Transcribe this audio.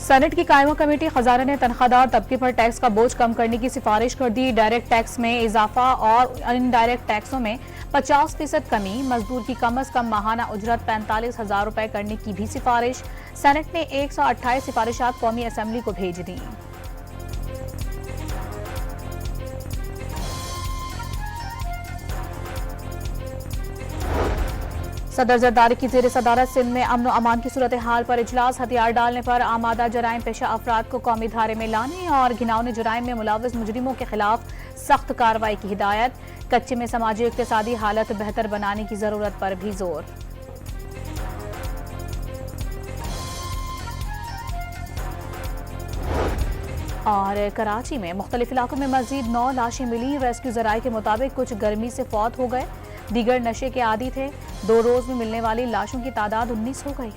Senate की कायमा committee खजाना ने तनख्वाहदार तबके पर टैक्स का बोझ कम करने की सिफारिश कर दी। डायरेक्ट टैक्स में इजाफा और इनडायरेक्ट टैक्सों में 50% कमी, मजदूर की कम अज कम माहाना उजरत 45,000 रुपए करने की भी सिफारिश। सेनेट ने 128 सिफारिशात कौमी असम्बली को भेज दी। सदर जरदारी की जेर सदारत सिंध में अमन अमान की सूरत हाल पर इजलास। हथियार डालने पर आमादा जराइम पेशा अफराद को कौमी धारे में लाने और घिनौने जुराइम में मुलव्वस मुजरिमों के खिलाफ सख्त कार्रवाई की हिदायत। कच्चे में समाजी इक्तिसादी हालत बेहतर बनाने की जरूरत पर भी जोर। और कराची में मुख्तलिफ इलाकों में मजीद 9 लाशें मिली। रेस्क्यू जराये के मुताबिक कुछ गर्मी से फौत हो गए, दीगर नशे के आदी थे। 2 रोज में मिलने वाली लाशों की तादाद 19 हो गई।